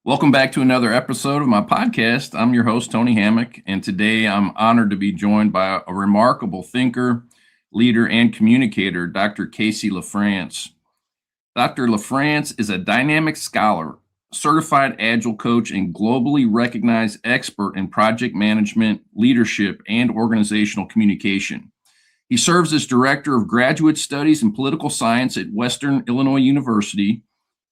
Welcome back to another episode of my podcast. I'm your host, Tony Hammack, and today I'm honored to be joined by a remarkable thinker, leader, and communicator, Dr. Casey LaFrance. Dr. LaFrance is a dynamic scholar, certified agile coach, and globally recognized expert in project management, leadership, and organizational communication. He serves as director of graduate studies in political science at Western Illinois University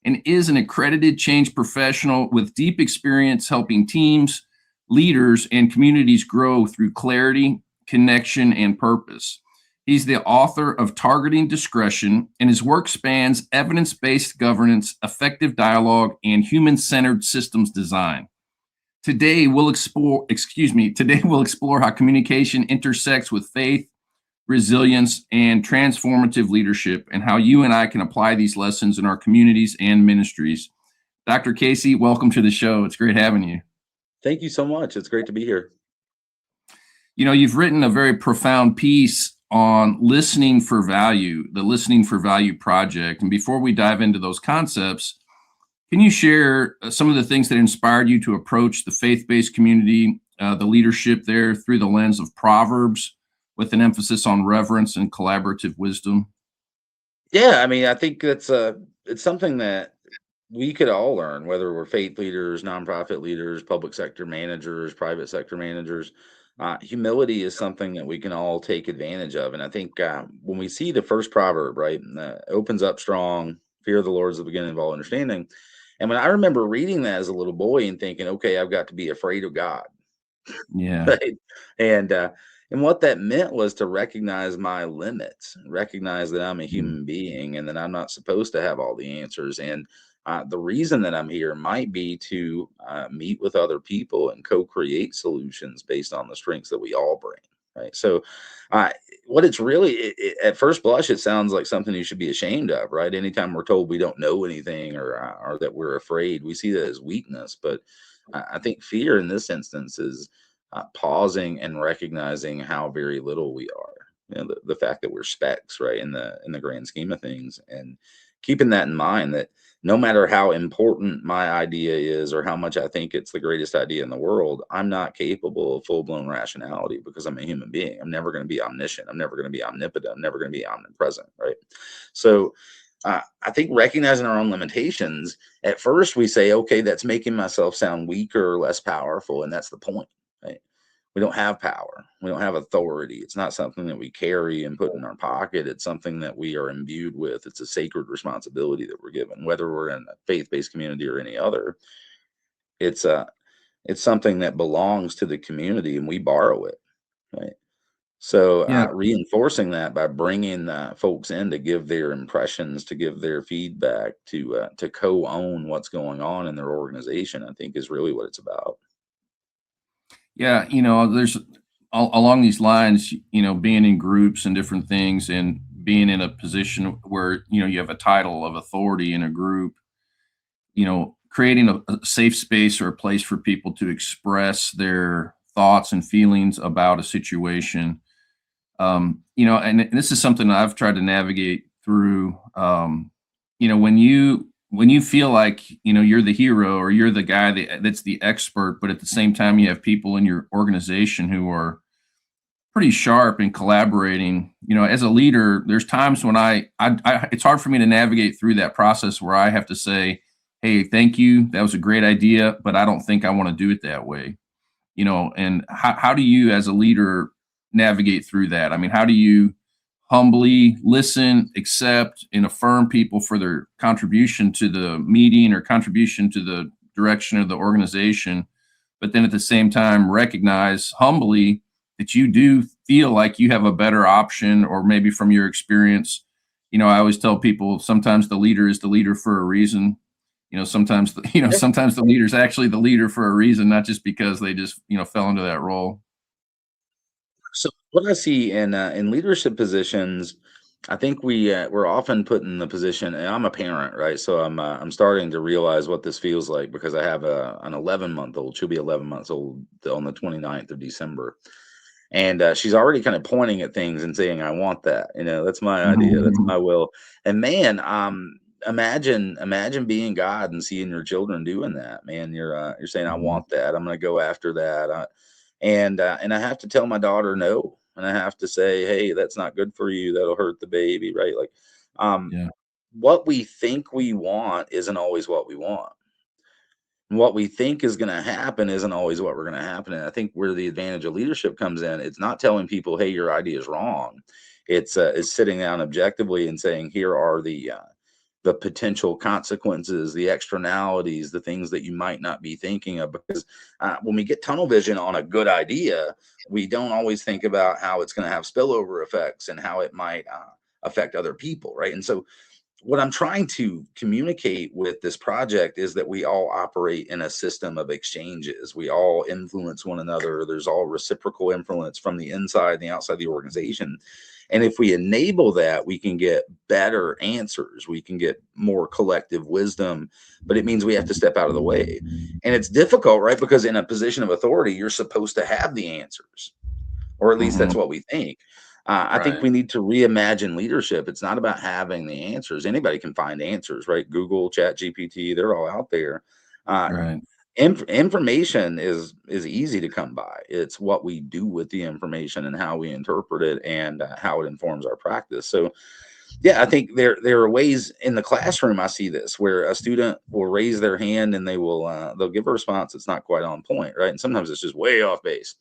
and is an accredited change professional with deep experience helping teams, leaders, and communities grow through clarity, connection, and purpose. He's the author of Targeting Discretion, and his work spans evidence based governance, effective dialogue, and human centered systems design. Today we'll explore how communication intersects with faith, resilience, and transformative leadership, and how you and I can apply these lessons in our communities and ministries. Dr. Casey, welcome to the show. It's great having you. Thank you so much. It's great to be here. You know, you've written a very profound piece on listening for value, the Listening for Value project. And before we dive into those concepts, can you share some of the things that inspired you to approach the faith-based community, the leadership there through the lens of Proverbs, with an emphasis on reverence and collaborative wisdom? Yeah, I mean, I think it's something that we could all learn, whether we're faith leaders, nonprofit leaders, public sector managers, private sector managers. Humility is something that we can all take advantage of. And I think when we see the first proverb, right, opens up strong, fear of the Lord is the beginning of all understanding. And when I remember reading that as a little boy and thinking, okay, I've got to be afraid of God. Yeah. Right. And what that meant was to recognize my limits, recognize that I'm a Mm. human being and that I'm not supposed to have all the answers. And the reason that I'm here might be to meet with other people and co-create solutions based on the strengths that we all bring. Right. So, uh, what it's really, at first blush, it sounds like something you should be ashamed of. Right. Anytime we're told we don't know anything or that we're afraid, we see that as weakness. But I think fear in this instance is pausing and recognizing how very little we are. You know, the fact that we're specks, right, in the grand scheme of things, and keeping that in mind that no matter how important my idea is or how much I think it's the greatest idea in the world, I'm not capable of full blown rationality because I'm a human being. I'm never going to be omniscient. I'm never going to be omnipotent. I'm never going to be omnipresent, right? So I think recognizing our own limitations, at first we say, okay, that's making myself sound weaker or less powerful. And that's the point, right? We don't have power. We don't have authority. It's not something that we carry and put in our pocket. It's something that we are imbued with. It's a sacred responsibility that we're given, whether we're in a faith-based community or any other. It's it's something that belongs to the community and we borrow it, right? So, Yeah. reinforcing that by bringing folks in to give their impressions, to give their feedback, to co-own what's going on in their organization, I think is really what it's about. Yeah. You know, there's along these lines, you know, being in groups and different things and being in a position where, you know, you have a title of authority in a group, you know, creating a safe space or a place for people to express their thoughts and feelings about a situation. You know, and this is something that I've tried to navigate through. You know, when you feel like you know you're the hero or you're the guy that's the expert, but at the same time you have people in your organization who are pretty sharp and collaborating. You know, as a leader, there's times when it's hard for me to navigate through that process where I have to say, "Hey, thank you, that was a great idea, but I don't think I want to do it that way." You know, and how do you as a leader navigate through that? I mean, how do you humbly listen, accept, and affirm people for their contribution to the meeting or contribution to the direction of the organization, but then at the same time recognize humbly that you do feel like you have a better option, or maybe from your experience, you know, I always tell people sometimes the leader is the leader for a reason. You know, sometimes Yeah. sometimes the leader's actually the leader for a reason, not just because they just, you know, fell into that role. So what I see in leadership positions, I think we're often put in the position, and I'm a parent, right? So I'm starting to realize what this feels like because I have an 11-month-old. She'll be 11 months old on the 29th of December. And she's already kind of pointing at things and saying, "I want that." You know, that's my idea. That's Mhm. my will. And man, imagine being God and seeing your children doing that, man. You're saying, I Mhm. want that. I'm going to go after that. And I have to tell my daughter no, and I have to say, hey, that's not good for you. That'll hurt the baby, right? Like, um, Yeah. what we think we want isn't always what we want. What we think is going to happen isn't always what we're going to happen. And I think where the advantage of leadership comes in, it's not telling people, hey, your idea is wrong. It's sitting down objectively and saying, here are the potential consequences, the externalities, the things that you might not be thinking of. Because when we get tunnel vision on a good idea, we don't always think about how it's going to have spillover effects and how it might affect other people, right? And so what I'm trying to communicate with this project is that we all operate in a system of exchanges. We all influence one another. There's all reciprocal influence from the inside and the outside of the organization. And if we enable that, we can get better answers. We can get more collective wisdom, but it means we have to step out of the way. And it's difficult, right? Because in a position of authority, you're supposed to have the answers, or at least that's Mhm. what we think. I think Right. we need to reimagine leadership. It's not about having the answers. Anybody can find answers, right? Google, Chat GPT, they're all out there. Uh, Right. Information is easy to come by. It's what we do with the information and how we interpret it, and how it informs our practice. So yeah, I think there are ways in the classroom I see this where a student will raise their hand and they'll give a response that's not quite on point, right? And sometimes it's just way off base.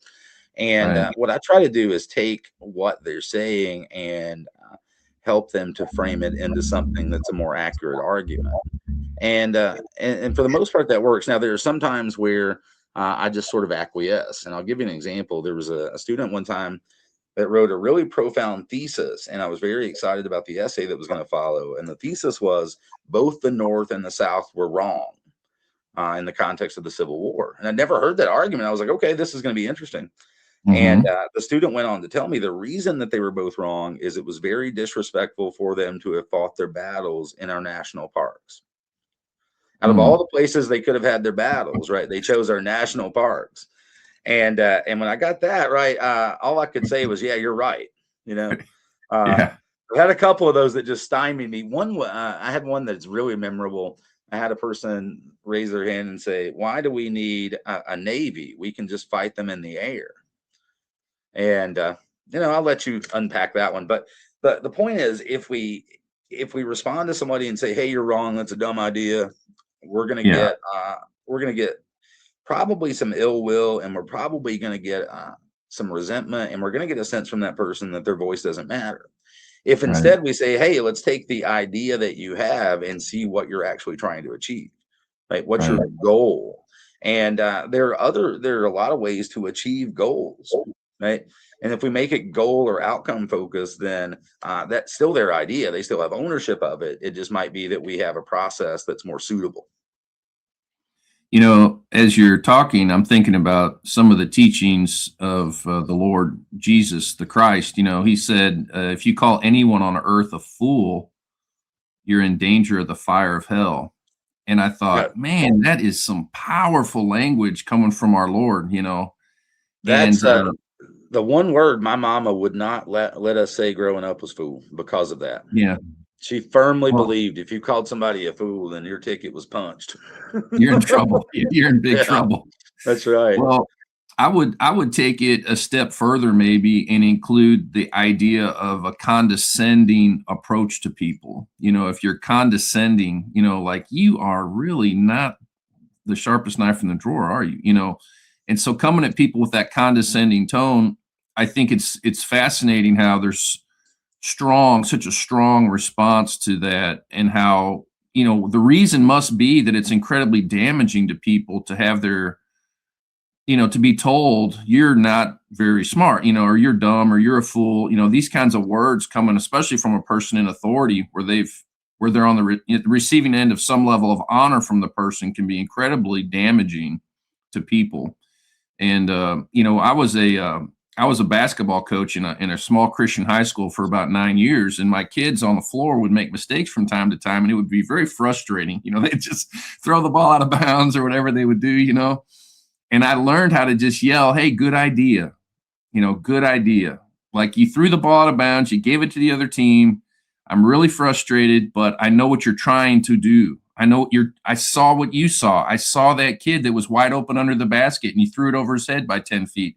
And Right. what I try to do is take what they're saying and help them to frame it into something that's a more accurate argument. And for the most part, that works. Now, there are some times where I just sort of acquiesce. And I'll give you an example. There was a student one time that wrote a really profound thesis, and I was very excited about the essay that was going to follow. And the thesis was both the North and the South were wrong in the context of the Civil War. And I never heard that argument. I was like, okay, this is going to be interesting. And Mhm. the student went on to tell me the reason that they were both wrong is it was very disrespectful for them to have fought their battles in our national parks. Out of all Mm. the places they could have had their battles, right? They chose our national parks. And when I got that right, all I could say was, "Yeah, you're right." You know, uh, Yeah. I had a couple of those that just stymied me. I had one that's really memorable. I had a person raise their hand and say, "Why do we need a navy? We can just fight them in the air." And I'll let you unpack that one. But the point is, if we respond to somebody and say, "Hey, you're wrong. That's a dumb idea," we're gonna Yeah. get we're gonna get probably some ill will, and we're probably gonna get some resentment, and we're gonna get a sense from that person that their voice doesn't matter. If Right. instead we say, "Hey, let's take the idea that you have and see what you're actually trying to achieve," right? What's your Right. goal? And there are a lot of ways to achieve goals, right? And if we make it goal or outcome focused, then that's still their idea. They still have ownership of it. It just might be that we have a process that's more suitable. As you're talking, I'm thinking about some of the teachings of the Lord Jesus, the Christ. He said, if you call anyone on earth a fool, you're in danger of the fire of hell. And I Yeah, thought, man, that is some powerful language coming from our Lord. And that's the one word my mama would not let us say growing up was fool because of that. yeah, She firmly well, believed if you called somebody a fool, then your ticket was punched. you're in trouble. You're in big Yeah, trouble. that's right. Well, I would take it a step further maybe and include the idea of a condescending approach to people. If you're condescending, like you are really not the sharpest knife in the drawer, are you? And so coming at people with that condescending tone, I think it's fascinating how there's such a strong response to that, and how the reason must be that it's incredibly damaging to people to have to be told you're not very smart, or you're dumb, or you're a fool. These kinds of words coming, especially from a person in authority, where they're on the receiving end of some level of honor from the person, can be incredibly damaging to people. And I was a basketball coach in a small Christian high school for about 9 years, and my kids on the floor would make mistakes from time to time, and it would be very frustrating. They'd just throw the ball out of bounds or whatever they would do. And I learned how to just yell, "Hey, good idea." Good idea. Like, you threw the ball out of bounds, you gave it to the other team. I'm really frustrated, but I know what you're trying to do. I saw what you saw. I saw that kid that was wide open under the basket and you threw it over his head by 10 feet.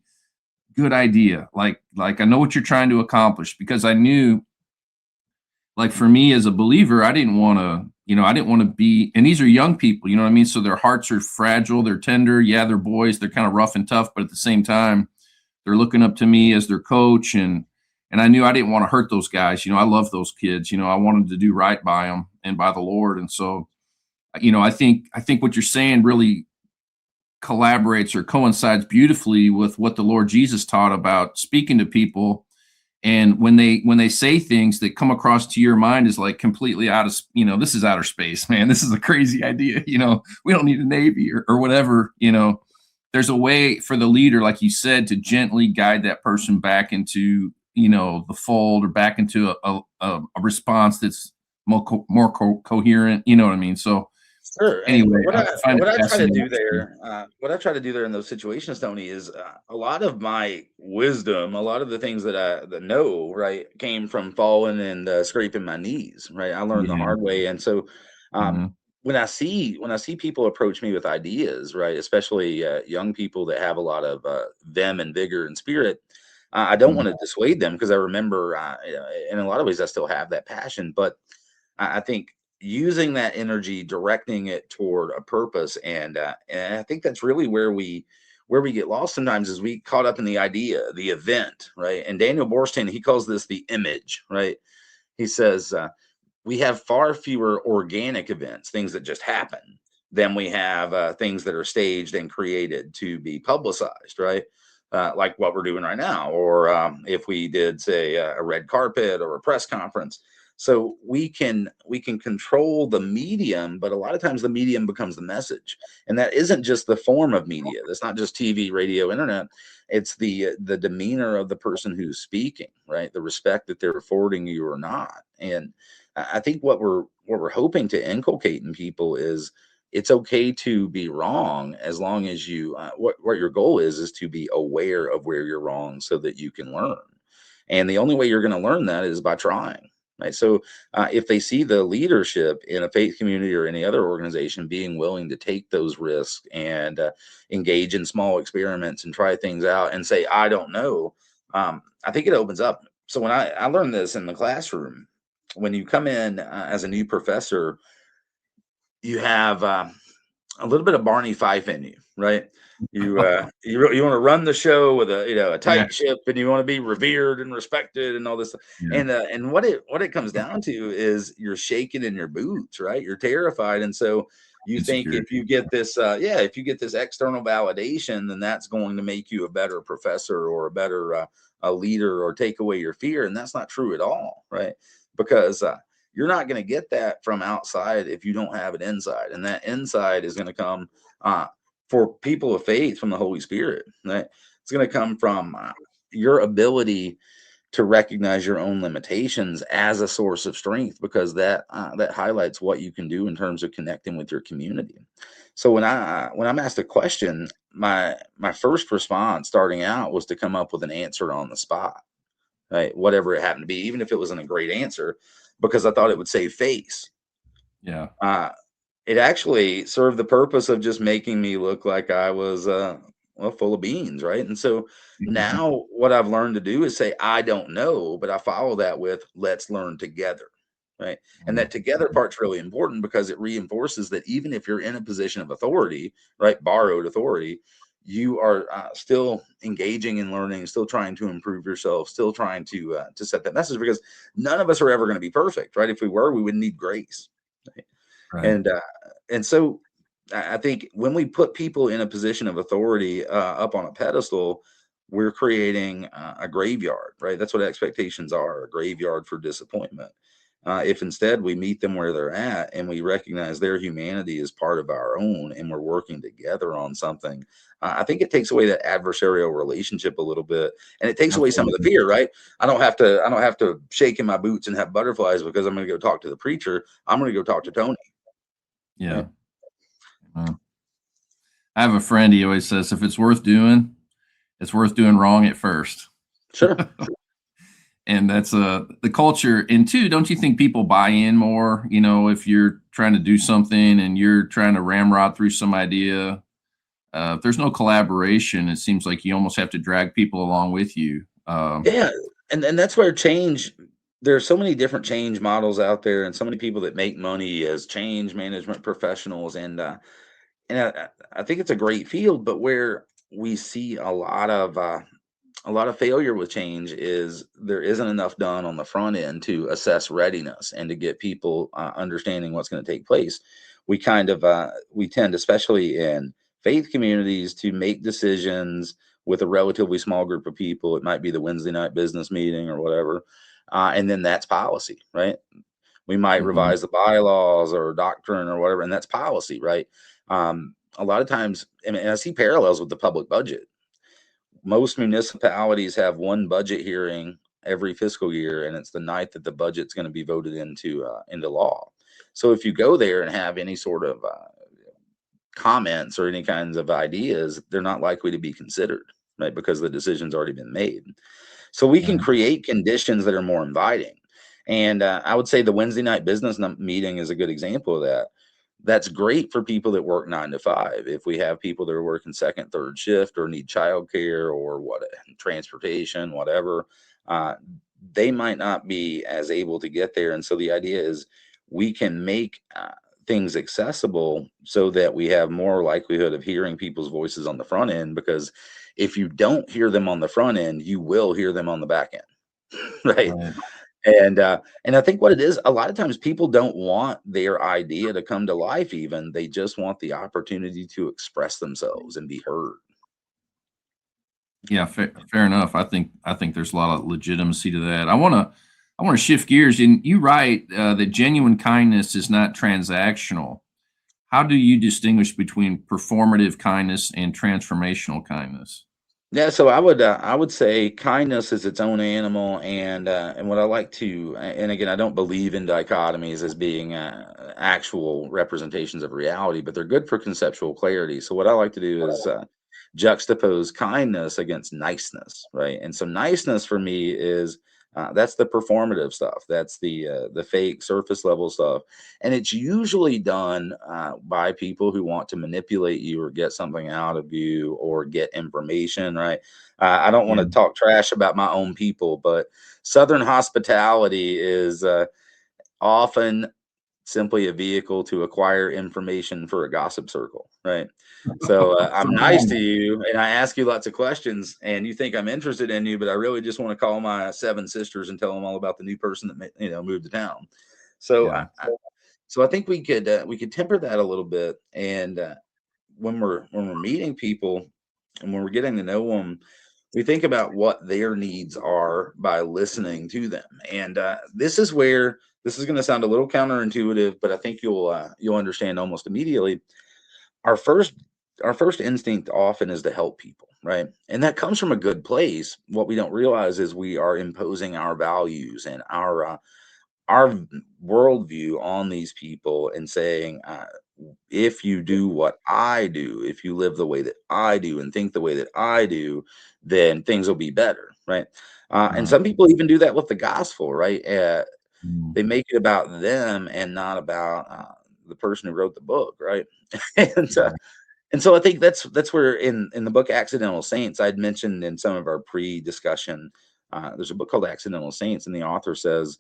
Good idea. Like I know what you're trying to accomplish, because I knew, like, for me as a believer, I didn't want to, I didn't want to be, and these are young people, you know what I mean? So their hearts are fragile, they're tender. Yeah, they're boys, they're kind of rough and tough, but at the same time, they're looking up to me as their coach. And I knew I didn't want to hurt those guys. I love those kids. I wanted to do right by them and by the Lord. And so, I think what you're saying really collaborates or coincides beautifully with what the Lord Jesus taught about speaking to people. And when they say things that come across to your mind is like completely out of, this is outer space, man, this is a crazy idea, we don't need a navy, or whatever. There's a way for the leader, like you said, to gently guide that person back into, the fold, or back into a response that's more coherent. You know what I mean? So Sure. And anyway, I find what it I try to fascinating. do there, what I try to do there in those situations, Tony, is a lot of my wisdom, a lot of the things that I that know, right, came from falling and scraping my knees, right. I learned the Yeah. hard way, and so um, Mhm. when I see people approach me with ideas, right, especially young people that have a lot of vim and vigor and spirit, I don't Mhm. want to dissuade them, because I remember, in a lot of ways, I still have that passion, but I think using that energy, directing it toward a purpose, and I think that's really where we get lost sometimes, is we caught up in the idea, the event, right? And Daniel Borstein, he calls this the image, right? He says we have far fewer organic events, things that just happen, than we have things that are staged and created to be publicized, right? Like what we're doing right now, or if we did, say, a red carpet or a press conference. So we can control the medium, but a lot of times the medium becomes the message, and that isn't just the form of media. That's not just TV, radio, internet. It's the demeanor of the person who's speaking, right? The respect that they're affording you or not. And I think what we're hoping to inculcate in people is it's okay to be wrong, as long as you what your goal is to be aware of where you're wrong so that you can learn. And the only way you're going to learn that is by trying. Right. So if they see the leadership in a faith community or any other organization being willing to take those risks and engage in small experiments and try things out and say, I don't know, I think it opens up. So when I learned this in the classroom, when you come in as a new professor, you have a little bit of Barney Fife in you, right? You want to run the show with a Yeah. tight ship, and you want to be revered and respected and all this. Yeah. And what it comes down to is you're shaking in your boots, right? You're terrified, and so you think Insecurity. if you get this, if you get this external validation, then that's going to make you a better professor or a better a leader, or take away your fear, and that's not true at all, right? Because you're not going to get that from outside if you don't have it inside, and that inside is going to come uh, for people of faith from the Holy Spirit. Right? It's going to come from your ability to recognize your own limitations as a source of strength, because that highlights what you can do in terms of connecting with your community. So when I'm asked a question, my first response starting out was to come up with an answer on the spot, right? Whatever it happened to be, even if it wasn't a great answer, because I thought it would save face. Yeah. Uh, it actually served the purpose of just making me look like I was, well, full of beans, right? And so now what I've learned to do is say, I don't know, but I follow that with, let's learn together, right? And Mhm. that together part's really important, because it reinforces that even if you're in a position of authority, right, borrowed authority, you are still engaging in learning, still trying to improve yourself, still trying to set that message, because none of us are ever going to be perfect, right? If we were, we wouldn't need grace. Right? Right. And so I think when we put people in a position of authority up on a pedestal, we're creating a graveyard, right? That's what expectations are, a graveyard for disappointment. If instead we meet them where they're at and we recognize their humanity is part of our own, and we're working together on something, I think it takes away that adversarial relationship a little bit, and it takes away some of the Absolutely. fear, right? I don't have to shake in my boots and have butterflies because I'm going to go talk to the preacher. I'm going to go talk to Tony. Right? Yeah. Well, I have a friend, he always says, if it's worth doing, it's worth doing wrong at first. Sure. and that's the culture. And two, don't you think people buy in more? If you're trying to do something and you're trying to ramrod through some idea, if there's no collaboration, it seems like you almost have to drag people along with you. Yeah, and that's where change there's so many different change models out there and so many people that make money as change management professionals, and I think it's a great field, but where we see a lot of failure with change is there isn't enough done on the front end to assess readiness and to get people understanding what's going to take place. We tend, especially in faith communities, to make decisions with a relatively small group of people. It might be the Wednesday night business meeting or whatever, and then that's policy, right? We might Mhm. revise the bylaws or doctrine or whatever, and that's policy, right? A lot of times, and I see parallels with the public budget. Most municipalities have one budget hearing every fiscal year, and it's the night that the budget's going to be voted into law. So if you go there and have any sort of comments or any kinds of ideas, they're not likely to be considered, right? Because the decision's already been made. So we can Right. create conditions that are more inviting. And I would say the Wednesday night meeting is a good example of that. That's great for people that work 9 to 5. If we have people that are working second, third shift or need childcare or what transportation, whatever, uh, they might not be as able to get there. And so the idea is we can make things accessible so that we have more likelihood of hearing people's voices on the front end, because if you don't hear them on the front end, you will hear them on the back end. Right. Right. And I think what it is, a lot of times people don't want their idea to come to life, even they just want the opportunity to express themselves and be heard. Yeah, fair enough. I think there's a lot of legitimacy to that. I want to shift gears. And you write that genuine kindness is not transactional. How do you distinguish between performative kindness and transformational kindness? Yeah, so I would say kindness is its own animal, and what I like to, and again, I don't believe in dichotomies as being actual representations of reality, but they're good for conceptual clarity. So what I like to do is juxtapose kindness against niceness, right? And so niceness for me is that's the performative stuff. That's the fake surface level stuff, and it's usually done by people who want to manipulate you or get something out of you or get information, right? I don't want Yeah. to talk trash about my own people, but Southern hospitality is often simply a vehicle to acquire information for a gossip circle, right? So I'm nice to you and I ask you lots of questions and you think I'm interested in you, but I really just want to call my 7 sisters and tell them all about the new person that moved to town. So Yeah. I think we could temper that a little bit, and when we're meeting people and when we're getting to know them, we think about what their needs are by listening to them. And this is where this is going to sound a little counterintuitive, but I think you'll understand almost immediately. Our first our first instinct often is to help people, right? And that comes from a good place. What we don't realize is we are imposing our values and our worldview on these people and saying, if you do what I do, if you live the way that I do and think the way that I do, then things will be better, right? And Right. some people even do that with the gospel, right? Mm. They make it about them and not about the person who wrote the book, right? and uh, Right. and so I think that's where in the book Accidental Saints, I'd mentioned in some of our pre-discussion, there's a book called Accidental Saints, and the author says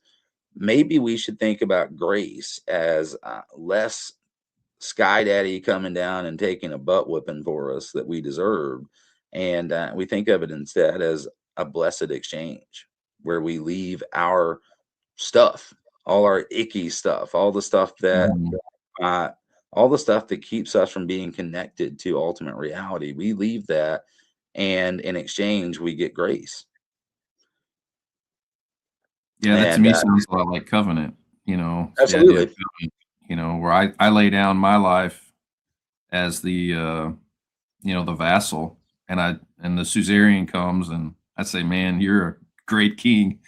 maybe we should think about grace as less Sky Daddy coming down and taking a butt whipping for us that we deserved. And we think of it instead as a blessed exchange where we leave our stuff, all our icky stuff, Mhm. uh, all the stuff that keeps us from being connected to ultimate reality. We leave that, and in exchange, we get grace. Yeah, that to And me sounds a lot like covenant. It's the idea of absolutely, covenant. Where I lay down my life as the vassal, and the suzerain comes, and I say, "Man, you're a great king.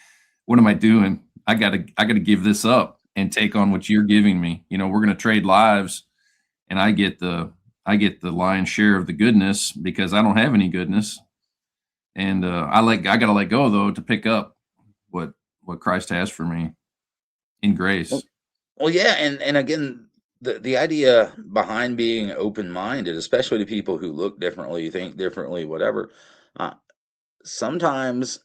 What am I doing? I gotta give this up and take on what you're giving me. We're gonna trade lives, and I get the lion's share of the goodness because I don't have any goodness, and I gotta let go though to pick up. what Christ has for me in Well, grace. well, yeah, and again, the idea behind being open-minded, especially to people who look differently, think differently, whatever, uh, sometimes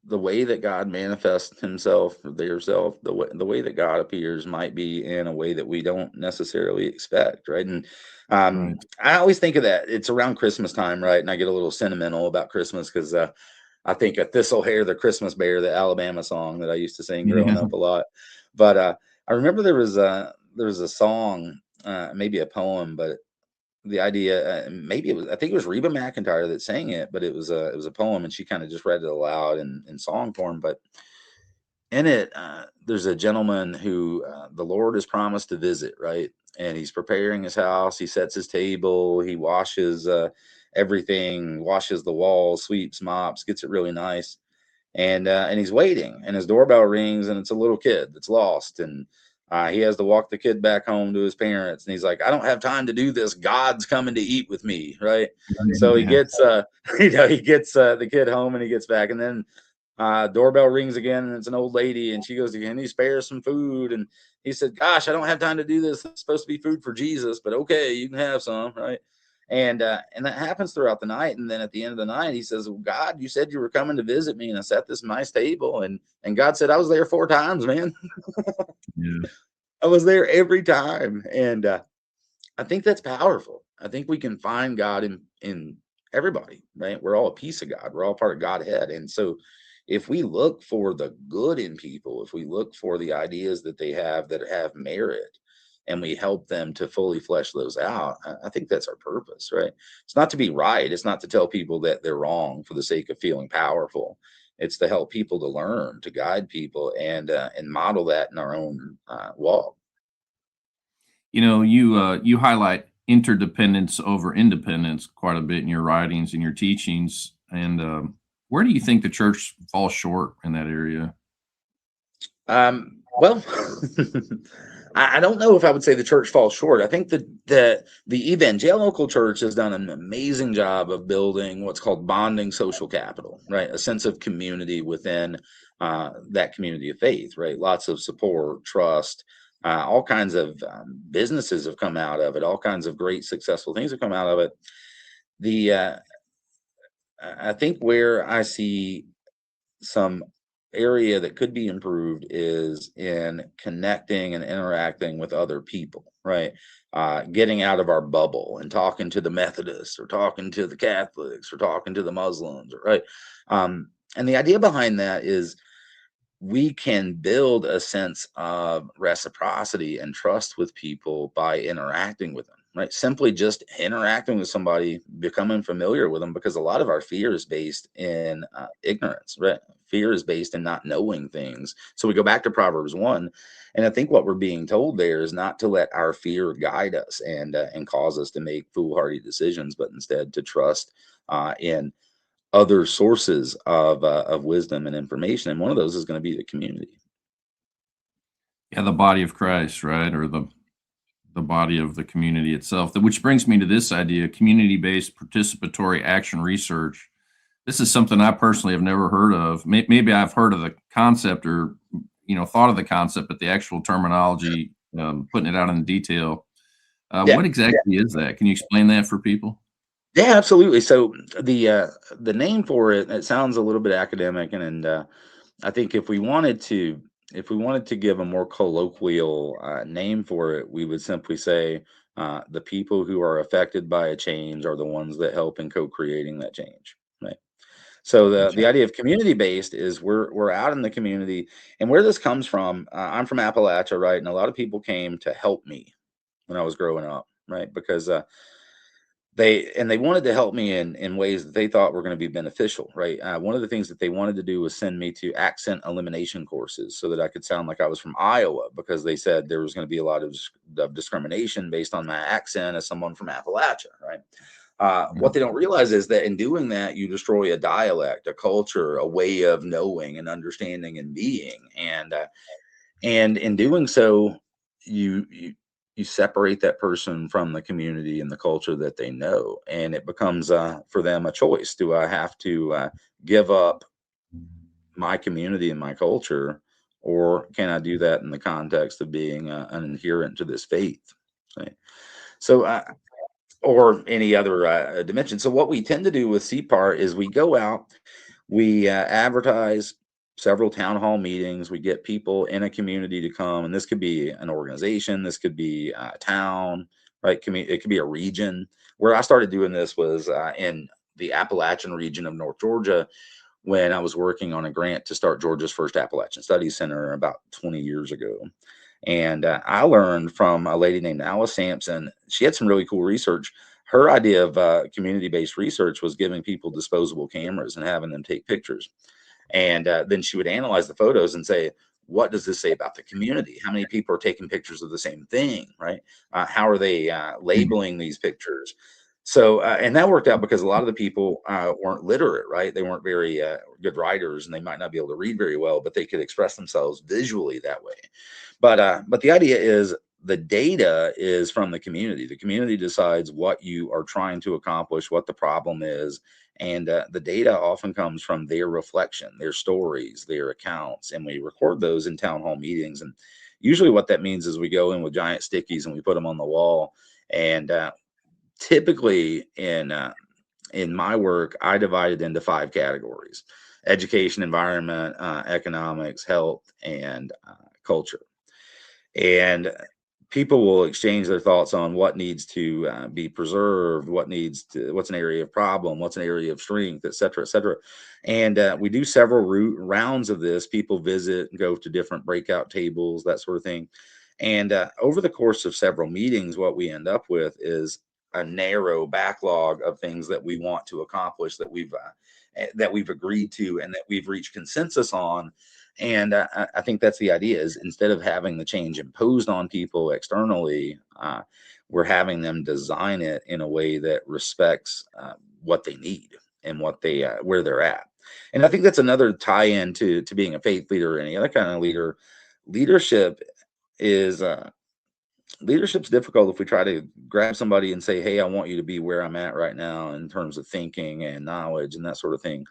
the way that God manifests himself, their self, the way that God appears might be in a way that we don't necessarily expect, right? And Right. I always think of that. It's around Christmas time, right? And I get a little sentimental about Christmas because I think of Thistle Hair, the Christmas Bear, the Alabama song that I used to sing growing Yeah. up a lot. But I remember there was a song, maybe a poem, but the idea, maybe it was, I think it was Reba McEntire that sang it, but it was a poem, and she kind of just read it aloud in song form. But in it, there's a gentleman who the Lord has promised to visit, right? And he's preparing his house. He sets his table. He washes everything, washes the walls, sweeps, mops, gets it really nice, and he's waiting, and his doorbell rings, and it's a little kid that's lost, and he has to walk the kid back home to his parents, and he's like, I don't have time to do this, God's coming to eat with me, right? So he Yeah. gets he gets the kid home, and he gets back, and then doorbell rings again, and it's an old lady, and she goes, can you spare some food? And he said, gosh, I don't have time to do this, it's supposed to be food for Jesus, but okay, you can have some, right? And that happens throughout the night. And then at the end of the night, he says, well, God, you said you were coming to visit me, and I set this nice table. And God said, I was there 4 times, man. Yeah. I was there every time. And I think that's powerful. I think we can find God in everybody, right? We're all a piece of God. We're all part of Godhead. And so if we look for the good in people, if we look for the ideas that they have that have merit, and we help them to fully flesh those out, I think that's our purpose, right? It's not to be right. It's not to tell people that they're wrong for the sake of feeling powerful. It's to help people to learn, to guide people, and model that in our own walk. You highlight interdependence over independence quite a bit in your writings and your teachings. And where do you think the church falls short in that area? Well, I don't know if I would say the church falls short. I think that the evangelical church has done an amazing job of building what's called bonding social capital, right? A sense of community within that community of faith, right? Lots of support, trust, all kinds of businesses have come out of it. All kinds of great, successful things have come out of it. The I think where I see some area that could be improved is in connecting and interacting with other people, right? Getting out of our bubble and talking to the Methodists, or talking to the Catholics, or talking to the Muslims, right? And the idea behind that is we can build a sense of reciprocity and trust with people by interacting with them, right? Simply just interacting with somebody, becoming familiar with them, because a lot of our fear is based in ignorance, right? Fear is based in not knowing things. So we go back to Proverbs 1, and I think what we're being told there is not to let our fear guide us and cause us to make foolhardy decisions, but instead to trust in other sources of wisdom and information, and one of those is going to be the community. Yeah, the body of Christ, right? Or the body of the community itself. Which brings me to this idea: community-based participatory action research. This is something I personally have never heard of. Maybe I've heard of the concept, or thought of the concept, but the actual terminology, putting it out in detail. Yeah, What exactly is that? Can you explain that for people? yeah, absolutely. So the name for it, it sounds a little bit academic, and I think if we wanted to give a more colloquial name for it, we would simply say the people who are affected by a change are the ones that help in co-creating that change. Right. So the Gotcha. idea of community based is we're out in the community, and where this comes from. I'm from Appalachia, right, and a lot of people came to help me when I was growing up, right, because they wanted to help me in ways that they thought were going to be beneficial, right. One of the things that they wanted to do was send me to accent elimination courses so that I could sound like I was from Iowa, because they said there was going to be a lot of discrimination based on my accent as someone from Appalachia, right. What Mhm. they don't realize is that in doing that, you destroy a dialect, a culture, a way of knowing and understanding and being, and in doing so, you separate that person from the community and the culture that they know, and it becomes for them a choice. Do I have to give up my community and my culture, or can I do that in the context of being an adherent to this faith? Right. So, or any other dimension. So, what we tend to do with CPAR is we go out, we advertise several town hall meetings. We get people in a community to come, and this could be an organization, this could be a town, right? It could be a region. Where I started doing this was in the Appalachian region of North Georgia when I was working on a grant to start Georgia's first Appalachian Studies Center about 20 years ago. And I learned from a lady named Alice Sampson. She had some really cool research. Her idea of community based research was giving people disposable cameras and having them take pictures. And then she would analyze the photos and say, what does this say about the community? How many people are taking pictures of the same thing, right? How are they labeling these pictures? So, and that worked out because a lot of the people weren't literate, right? They weren't very good writers, and they might not be able to read very well, but they could express themselves visually that way. But the idea is the data is from the community. The community decides what you are trying to accomplish, what the problem is, and the data often comes from their reflection, their stories, their accounts, and we record those in town hall meetings. And usually, what that means is we go in with giant stickies and we put them on the wall. And typically, in my work, I divide it into 5 categories: education, environment, economics, health, and culture. And people will exchange their thoughts on what needs to be preserved, what's an area of problem, what's an area of strength, et cetera, et cetera. And we do several rounds of this. People visit and go to different breakout tables, that sort of thing. And over the course of several meetings, what we end up with is a narrow backlog of things that we want to accomplish, that we've agreed to and that we've reached consensus on. And I think that's the idea: is instead of having the change imposed on people externally, we're having them design it in a way that respects what they need and what they where they're at. And I think that's another tie-in to being a faith leader or any other kind of leader. Leadership is leadership's difficult if we try to grab somebody and say, "Hey, I want you to be where I'm at right now in terms of thinking and knowledge and that sort of thing."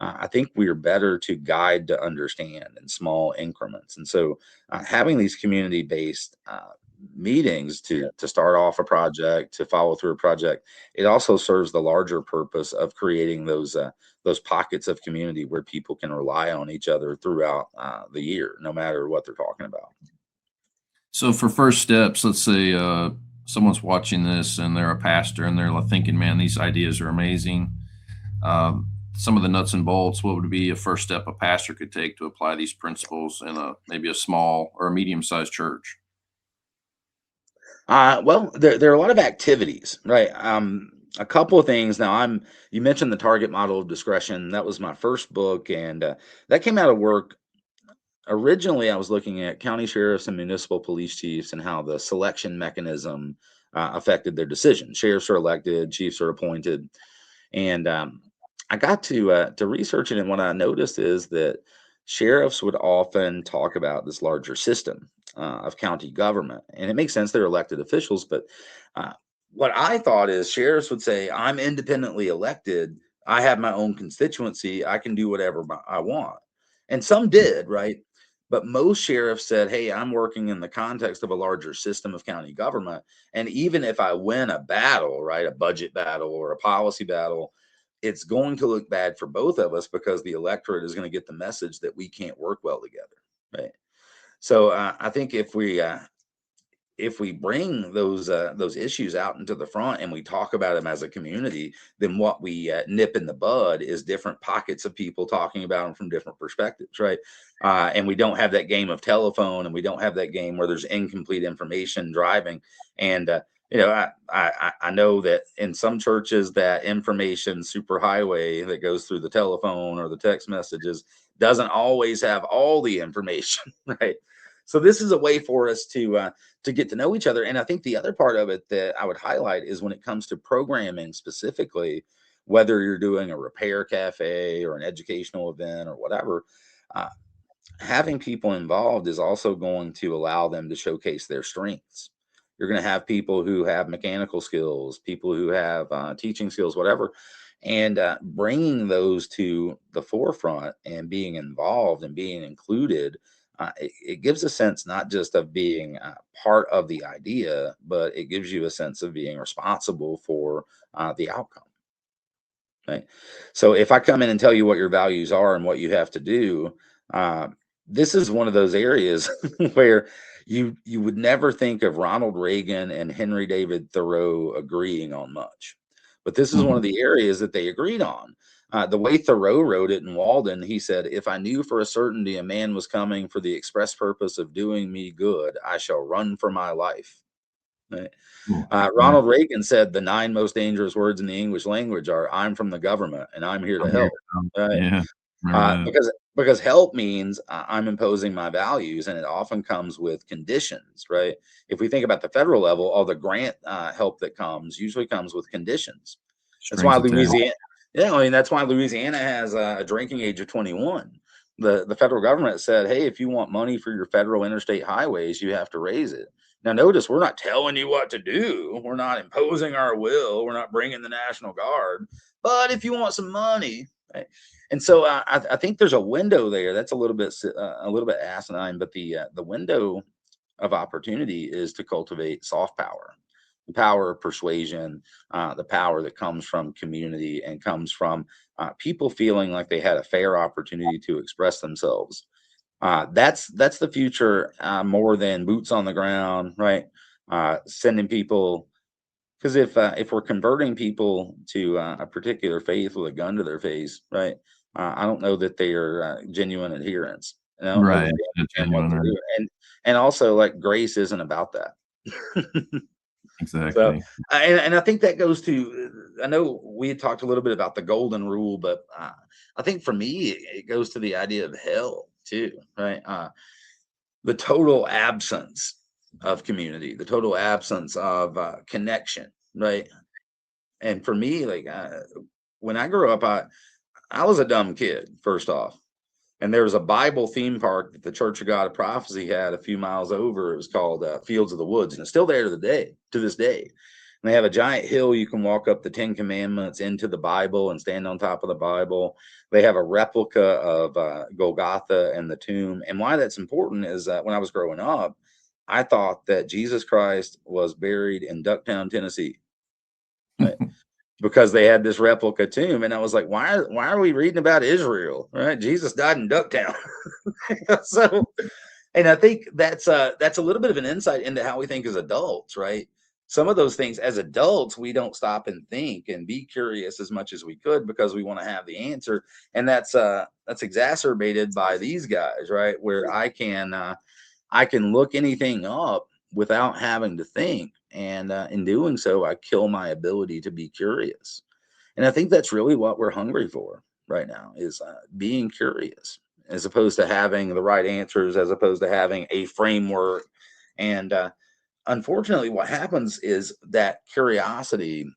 I think we are better to guide to understand in small increments. And so, having these community-based meetings to start off a project, to follow through a project, it also serves the larger purpose of creating those pockets of community where people can rely on each other throughout the year, no matter what they're talking about. So for first steps, let's say someone's watching this and they're a pastor and they're like thinking, "Man, these ideas are amazing." Some of the nuts and bolts. What would be a first step a pastor could take to apply these principles in a maybe a small or a medium-sized church? Well, there are a lot of activities, right? A couple of things. Now, you mentioned the target model of discretion. That was my first book, and that came out of work. Originally, I was looking at county sheriffs and municipal police chiefs and how the selection mechanism affected their decisions. Sheriffs are elected, chiefs are appointed, and I got to researching, and what I noticed is that sheriffs would often talk about this larger system of county government, and it makes sense, they're elected officials. But uh, what I thought is sheriffs would say, "I'm independently elected. I have my own constituency. I can do whatever I want," and some did, right? But most sheriffs said, "Hey, I'm working in the context of a larger system of county government. And even if I win a battle, right, a budget battle or a policy battle, it's going to look bad for both of us because the electorate is going to get the message that we can't work well together." Right. So I think if we bring those issues out into the front and we talk about them as a community, then what we nip in the bud is different pockets of people talking about them from different perspectives, right? And we don't have that game of telephone, and we don't have that game where there's incomplete information driving. And I know that in some churches that information superhighway that goes through the telephone or the text messages doesn't always have all the information, right? So this is a way for us to get to know each other. And I think the other part of it that I would highlight is when it comes to programming specifically, whether you're doing a repair cafe or an educational event or whatever, uh, having people involved is also going to allow them to showcase their strengths. You're going to have people who have mechanical skills, people who have teaching skills, whatever. and bringing those to the forefront and being involved and being included, it gives a sense not just of being part of the idea, but it gives you a sense of being responsible for the outcome. Right. So if I come in and tell you what your values are and what you have to do, uh, this is one of those areas where you would never think of Ronald Reagan and Henry David Thoreau agreeing on much, but this is one of Mhm. the areas that they agreed on. The way Thoreau wrote it in Walden, he said, "If I knew for a certainty a man was coming for the express purpose of doing me good, I shall run for my life." Right? Cool. Yeah. Ronald Reagan said the 9 most dangerous words in the English language are, "I'm from the government and I'm here to I'm here help." to help. Right? Yeah. Remember that. Because help means I'm imposing my values, and it often comes with conditions, right? If we think about the federal level, all the grant help that comes usually comes with conditions. That's why Strings attached. Louisiana, yeah, I mean that's why Louisiana has a drinking age of 21. The federal government said, "Hey, if you want money for your federal interstate highways, you have to raise it." Now, notice we're not telling you what to do. We're not imposing our will. We're not bringing the National Guard. But if you want some money, right? And so I think there's a window there. That's a little bit asinine, but the window of opportunity is to cultivate soft power, the power of persuasion, the power that comes from community and comes from people feeling like they had a fair opportunity to express themselves. That's the future, more than boots on the ground, right? Sending people, because if we're converting people to a particular faith with a gun to their face, right? I don't know that they are genuine adherents, and I don't know that Right. they Yeah, understand what genuine, they're right. doing. And also, like, grace isn't about that. So, Exactly. and I think that goes to, I know we had talked a little bit about the golden rule, but I think for me, it goes to the idea of hell too, right? The total absence of community, the total absence of connection, right? And for me, like when I grew up, I was a dumb kid, first off. And there was a Bible theme park that the Church of God of Prophecy had a few miles over. It was called Fields of the Woods, and it's still there to this day. And they have a giant hill you can walk up the Ten Commandments into the Bible and stand on top of the Bible. They have a replica of Golgotha and the tomb. And why that's important is that when I was growing up, I thought that Jesus Christ was buried in Ducktown, Tennessee. Right? Because they had this replica tomb, and I was like, why are we reading about Israel? Right? Jesus died in Ducktown. So, and I think that's a little bit of an insight into how we think as adults, right? Some of those things as adults, we don't stop and think and be curious as much as we could because we want to have the answer. And that's exacerbated by these guys, right? Where I can look anything up without having to think. And in doing so, I kill my ability to be curious. And I think that's really what we're hungry for right now is being curious, as opposed to having the right answers, as opposed to having a framework. And unfortunately, what happens is that curiosity,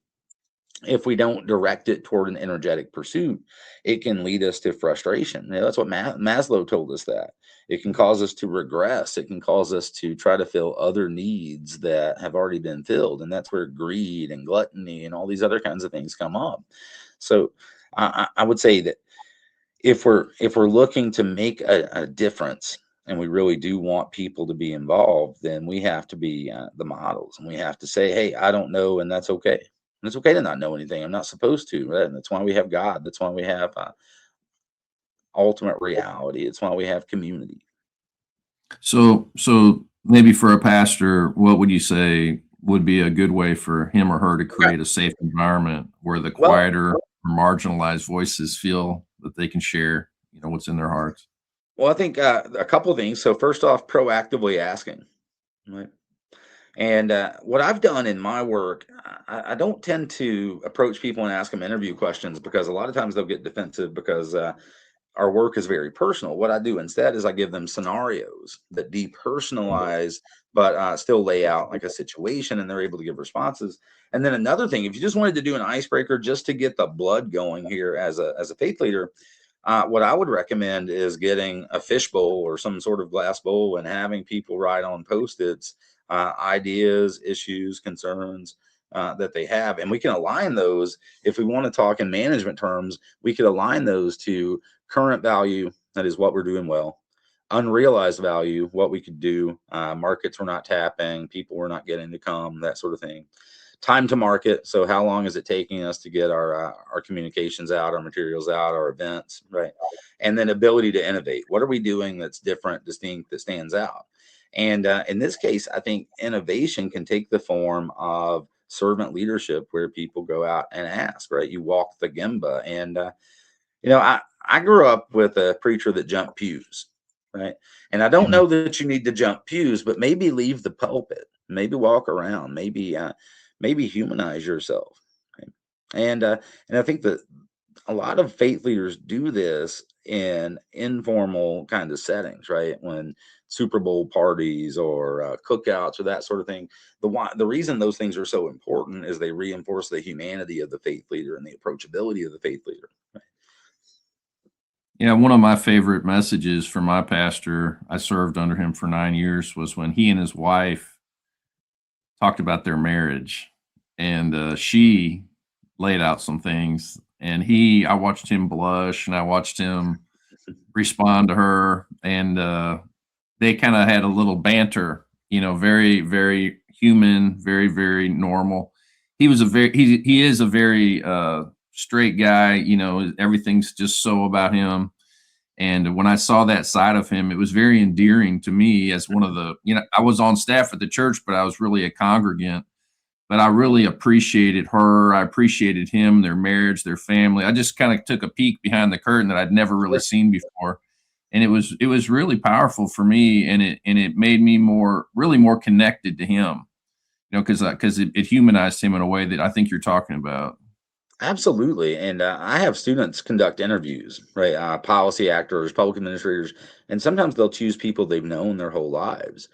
if we don't direct it toward an energetic pursuit, it can lead us to frustration. You know, that's what Maslow told us, that it can cause us to regress. It can cause us to try to fill other needs that have already been filled. And that's where greed and gluttony and all these other kinds of things come up. So I would say that if we're looking to make a difference and we really do want people to be involved, then we have to be the models, and we have to say, hey, I don't know, and that's okay. And it's okay to not know anything. I'm not supposed to, right? And that's why we have God. That's why we have ultimate reality. It's why we have community. So maybe for a pastor, what would you say would be a good way for him or her to Okay. create a safe environment where the Well, quieter or marginalized voices feel that they can share, what's in their hearts? I think a couple of things. So first off, proactively asking, right? And what I've done in my work, I don't tend to approach people and ask them interview questions because a lot of times they'll get defensive because our work is very personal. What I do instead is I give them scenarios that depersonalize, but still lay out like a situation, and they're able to give responses. And then another thing, if you just wanted to do an icebreaker just to get the blood going here as a faith leader, what I would recommend is getting a fish bowl or some sort of glass bowl and having people write on post-its ideas, issues, concerns, that they have, and we can align those. If we want to talk in management terms, we could align those to current value, that is what we're doing well, unrealized value, what we could do, markets we're not tapping, people we're not getting to come, that sort of thing. Time to market, so how long is it taking us to get our communications out, our materials out, our events, right? And then ability to innovate. What are we doing that's different, distinct, that stands out? And in this case, I think innovation can take the form of servant leadership, where people go out and ask, right? You walk the Gemba. And I grew up with a preacher that jumped pews, right? And I don't Mhm. know that you need to jump pews, but maybe leave the pulpit, maybe walk around, maybe humanize yourself, right? And I think that a lot of faith leaders do this in informal kind of settings, right? When Super Bowl parties or cookouts or that sort of thing. The reason those things are so important is they reinforce the humanity of the faith leader and the approachability of the faith leader. Yeah, one of my favorite messages from my pastor, I served under him for 9 years, was when he and his wife talked about their marriage, and, she laid out some things, and I watched him blush, and I watched him respond to her, and, they kinda had a little banter, very, very human, very, very normal. He is a very, straight guy, everything's just so about him, and when I saw that side of him, it was very endearing to me as one of I was on staff at the church, but I was really a congregant. But I really appreciated her. I appreciated him, their marriage, their family. I just kind of took a peek behind the curtain that I'd never really Sure. seen before. And it was really powerful for me, and it made me really more connected to him, because it humanized him in a way that I think you're talking about. Absolutely. And I have students conduct interviews, right? Policy actors, public administrators, and sometimes they'll choose people they've known their whole lives.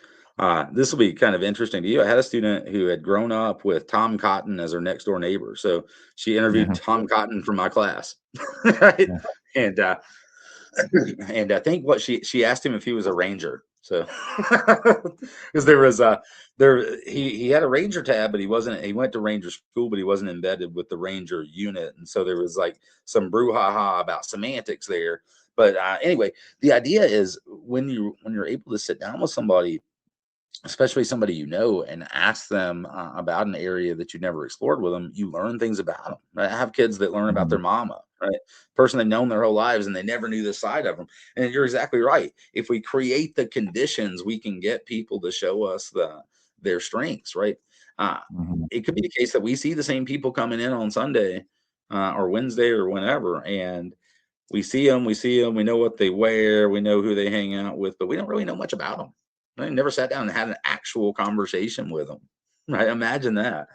This will be kind of interesting to you. I had a student who had grown up with Tom Cotton as her next door neighbor. So she interviewed Yeah, Tom Cotton from my class, right? yeah. And and I think what she asked him if he was a ranger. So because there was he had a ranger tab, but he went to ranger school, but he wasn't embedded with the ranger unit, and so there was like some brouhaha about semantics there. But anyway, the idea is when you're able to sit down with somebody, especially somebody and ask them about an area that you never explored with them, you learn things about them. Right? I have kids that learn about Mhm, their mama, right? Person they've known their whole lives and they never knew this side of them. And you're exactly right. If we create the conditions, we can get people to show us their strengths, right? Uh, mhm, it could be the case that we see the same people coming in on Sunday or Wednesday or whenever, and we know what they wear, we know who they hang out with, but we don't really know much about them. I never sat down and had an actual conversation with them. Right? Imagine that.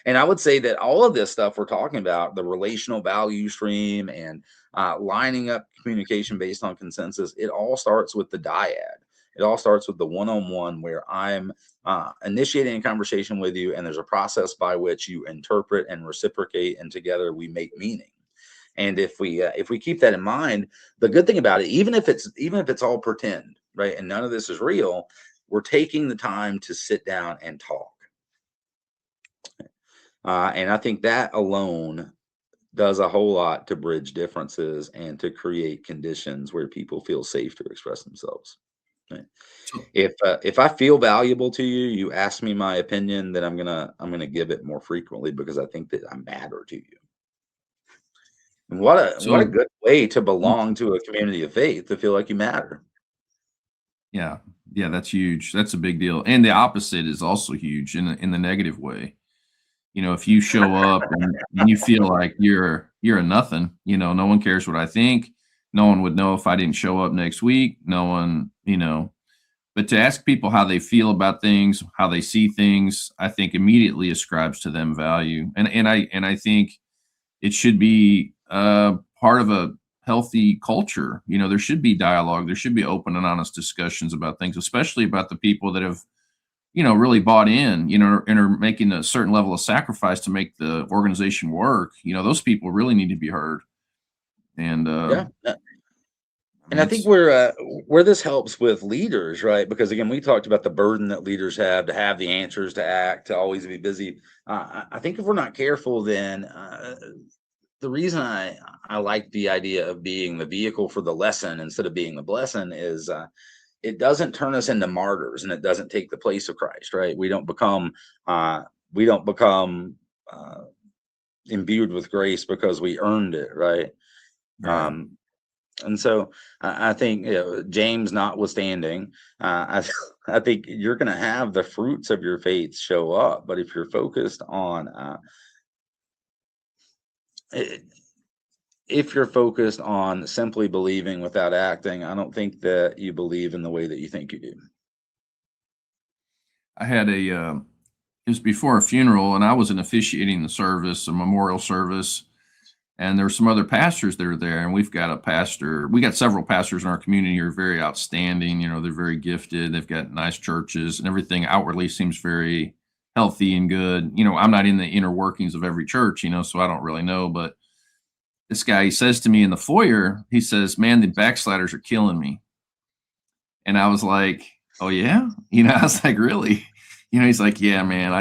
And I would say that all of this stuff we're talking about, the relational value stream and lining up communication based on consensus, it all starts with the dyad. It all starts with the one-on-one where I'm initiating a conversation with you, and there's a process by which you interpret and reciprocate, and together we make meaning. And if we keep that in mind, the good thing about it, even if it's all pretend, right, and none of this is real, we're taking the time to sit down and talk. And I think that alone does a whole lot to bridge differences and to create conditions where people feel safe to express themselves. Right? So If I feel valuable to you, you ask me my opinion, then I'm gonna give it more frequently because I think that I matter to you. And what a so good way to mm, belong to a community of faith, to feel like you matter. yeah, yeah, that's huge. That's a big deal, and the opposite is also huge in the negative way. If you show up and you feel like you're a nothing, no one cares what I think. No one would know if I didn't show up next week. No one, but to ask people how they feel about things, how they see things, I think immediately ascribes to them value. And I think it should be part of a healthy culture. There should be dialogue. There should be open and honest discussions about things, especially about the people that have really bought in, and are making a certain level of sacrifice to make the organization work. Those people really need to be heard. And Yeah, And I think where this helps with leaders, right? Because again, we talked about the burden that leaders have to have the answers, to act, to always be busy. I think if we're not careful, then the reason I like the idea of being the vehicle for the lesson instead of being the blessing is it doesn't turn us into martyrs, and it doesn't take the place of Christ, right? We don't become imbued with grace because we earned it, right? right. And so I think, James notwithstanding, I think you're going to have the fruits of your faith show up. But if you're focused on i- if you're focused on simply believing without acting, I don't think that you believe in the way that you think you do. I had it was before a funeral, and I was officiating the service, a memorial service, and there were some other pastors that are there. And we got several pastors in our community who are very outstanding. They're very gifted. They've got nice churches, and everything outwardly seems very healthy and good. I'm not in the inner workings of every church, so I don't really know. But this guy, he says to me in the foyer, he says, "Man, the backsliders are killing me." And I was like, "Oh yeah?" I was like, "Really?" He's like, "Yeah, man,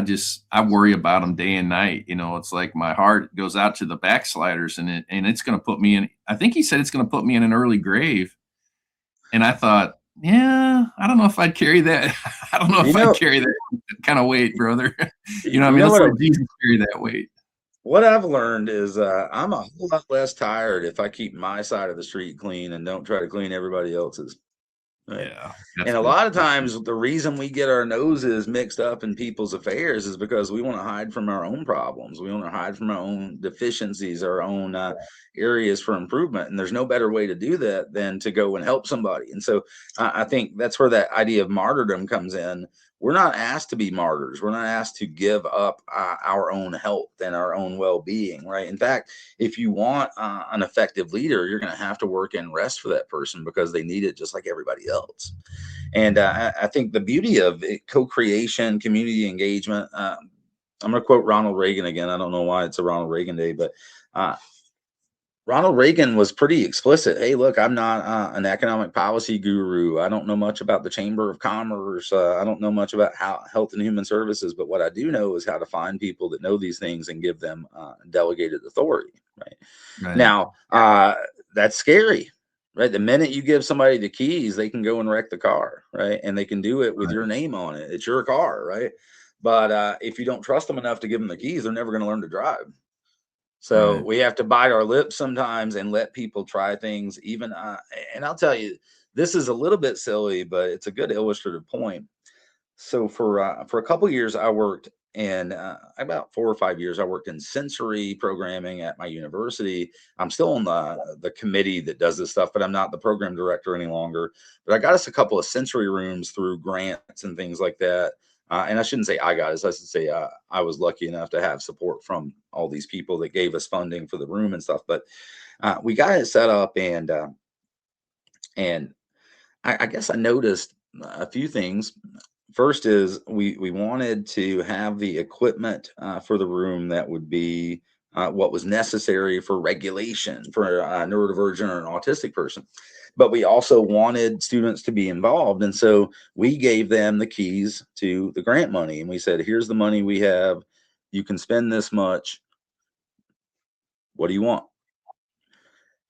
I worry about them day and night. It's like my heart goes out to the backsliders, and it's going to put me in." I think he said it's going to put me in an early grave. And I thought, yeah, I don't know if I'd carry that. I don't know You if I'd know, carry that kind of weight, brother. you know Let's what? let Jesus carry that weight. What I've learned is I'm a whole lot less tired if I keep my side of the street clean and don't try to clean everybody else's. Right. Yeah, And that's a good. lot of That's good. times the reason we get our noses mixed up in people's affairs is because we want to hide from our own problems. We want to hide from our own deficiencies, our own areas for improvement. And there's no better way to do that than to go and help somebody. And so I think that's where that idea of martyrdom comes in. We're not asked to be martyrs. We're not asked to give up our own health and our own well-being, right? In fact, if you want an effective leader, you're going to have to work in rest for that person because they need it just like everybody else. And I think the beauty of co-creation, community engagement. I'm going to quote Ronald Reagan again. I don't know why it's a Ronald Reagan day, but Ronald Reagan was pretty explicit. Hey, look, I'm not an economic policy guru. I don't know much about the Chamber of Commerce. I don't know much about how health and human services, but what I do know is how to find people that know these things and give them delegated authority. Right Right. now, that's scary. Right, the minute you give somebody the keys, they can go and wreck the car. Right, and they can do it with your Right. name on it. It's your car. Right, but if you don't trust them enough to give them the keys, they're never going to learn to drive. So Right. we have to bite our lips sometimes and let people try things. Even and I'll tell you, this is a little bit silly, but it's a good illustrative point. So for a couple years, I worked in about 4 or 5 years. I worked in sensory programming at my university. I'm still on the committee that does this stuff, but I'm not the program director any longer. But I got us a couple of sensory rooms through grants and things like that. And I shouldn't say I got us. I should say I was lucky enough to have support from all these people that gave us funding for the room and stuff. But we got it set up, and I guess I noticed a few things. First is we wanted to have the equipment for the room that would be what was necessary for regulation for a neurodivergent or an autistic person. But we also wanted students to be involved. And so we gave them the keys to the grant money. And we said, here's the money we have. You can spend this much. What do you want?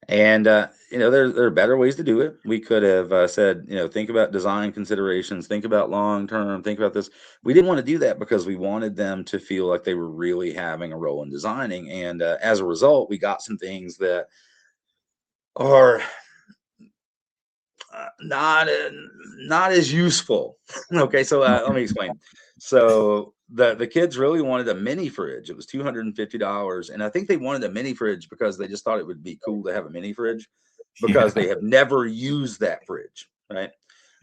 And there are better ways to do it. We could have said, think about design considerations, think about long term, think about this. We didn't want to do that because we wanted them to feel like they were really having a role in designing. And as a result, we got some things that are not as useful. Okay, so let me explain. So the kids really wanted a mini fridge. It was $250, and I think they wanted a mini fridge because they just thought it would be cool to have a mini fridge because they Yeah. have never used that fridge, right?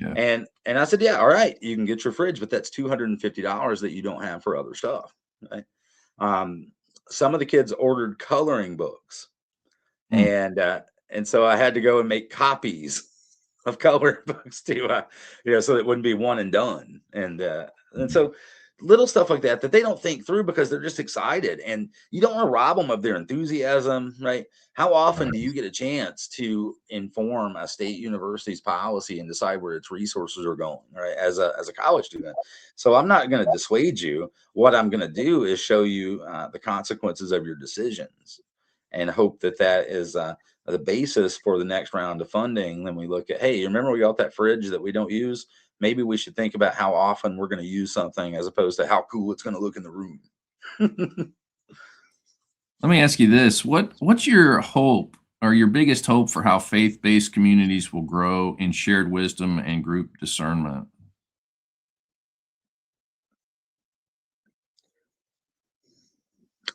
Yeah. And I said, yeah, all right, you can get your fridge, but that's $250 that you don't have for other stuff, right? Um, some of the kids ordered coloring books, Hmm. and so I had to go and make copies of coloring books to so it wouldn't be one and done. And so little stuff like that that they don't think through because they're just excited, and you don't want to rob them of their enthusiasm, right? How often do Right. you get a chance to inform a state university's policy and decide where its resources are going, right, as a college student? So I'm not going to dissuade you. What I'm going to do is show you the consequences of your decisions, and hope that that is the basis for the next round of funding. Then we look at, hey, you remember we got that fridge that we don't use? Maybe we should think about how often we're going to use something as opposed to how cool it's going to look in the room. Let me ask you this. What's your hope or your biggest hope for how faith-based communities will grow in shared wisdom and group discernment?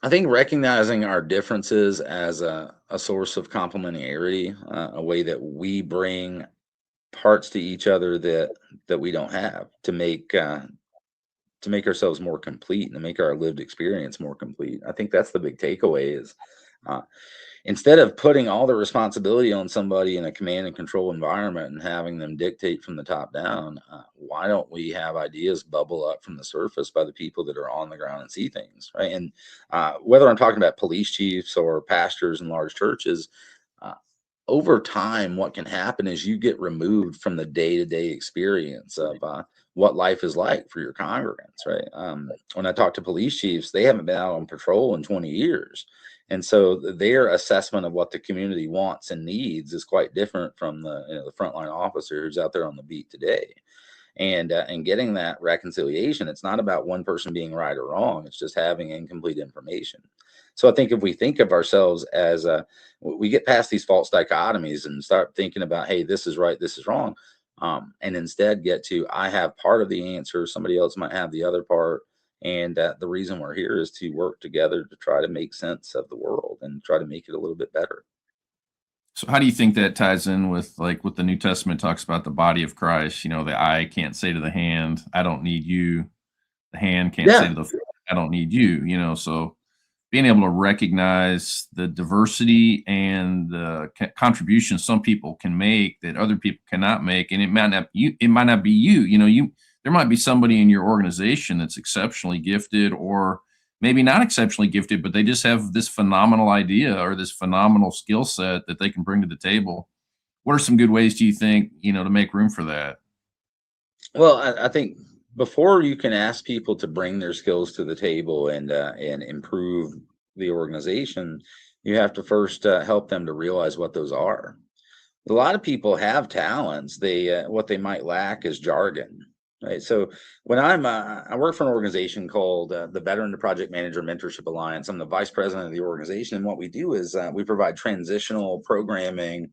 I think recognizing our differences as a source of complementarity, a way that we bring parts to each other that we don't have to make ourselves more complete and to make our lived experience more complete. I think that's the big takeaway is uh, instead of putting all the responsibility on somebody in a command and control environment and having them dictate from the top down, why don't we have ideas bubble up from the surface by the people that are on the ground and see things, right? And whether I'm talking about police chiefs or pastors in large churches, uh, over time, what can happen is you get removed from the day-to-day experience of what life is like for your congregants, right? When I talk to police chiefs, they haven't been out on patrol in 20 years. And so their assessment of what the community wants and needs is quite different from the frontline officer who's out there on the beat today. And getting that reconciliation, it's not about one person being right or wrong. It's just having incomplete information. So I think if we think of ourselves as we get past these false dichotomies and start thinking about, hey, this is right, this is wrong, and instead get to, I have part of the answer, somebody else might have the other part, and the reason we're here is to work together to try to make sense of the world and try to make it a little bit better. So how do you think that ties in with like what the New Testament talks about the body of Christ? The eye can't say to the hand, I don't need you. The hand can't say Yeah. to the foot, I don't need you. So being able to recognize the diversity and the contributions some people can make that other people cannot make, and it might not be you. There might be somebody in your organization that's exceptionally gifted, or maybe not exceptionally gifted, but they just have this phenomenal idea or this phenomenal skill set that they can bring to the table. What are some good ways do you think to make room for that? Well, I think before you can ask people to bring their skills to the table and improve the organization, you have to first help them to realize what those are. A lot of people have talents. They what they might lack is jargon, right? So when I work for an organization called the Veteran to Project Manager Mentorship Alliance. I'm the vice president of the organization, and what we do is we provide transitional programming